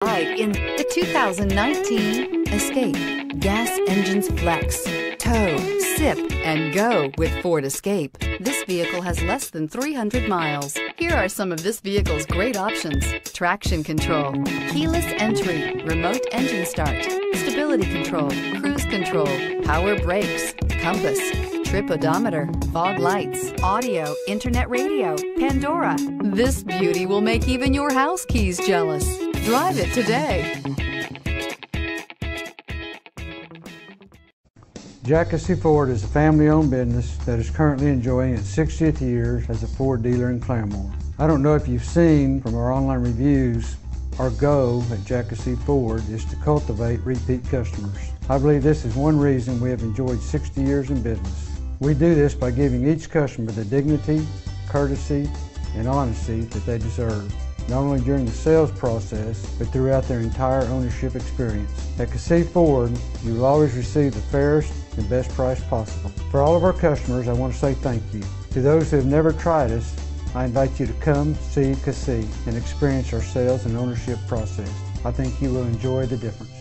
In the 2019 Escape. Gas engines flex, tow, sip, and go with Ford Escape. This vehicle has less than 300 miles. Here are some of this vehicle's great options: traction control, keyless entry, remote engine start, stability control, cruise control, power brakes, compass, trip odometer, fog lights, audio, internet radio, Pandora. This beauty will make even your house keys jealous. Drive it today. Kissee Ford is a family-owned business that is currently enjoying its 60th year as a Ford dealer in Claremore. I don't know if you've seen from our online reviews, our goal at Kissee Ford is to cultivate repeat customers. I believe this is one reason we have enjoyed 60 years in business. We do this by giving each customer the dignity, courtesy, and honesty that they deserve, not only during the sales process, but throughout their entire ownership experience. At Kissee Ford, you will always receive the fairest and best price possible. For all of our customers, I want to say thank you. To those who have never tried us, I invite you to come see Kissee and experience our sales and ownership process. I think you will enjoy the difference.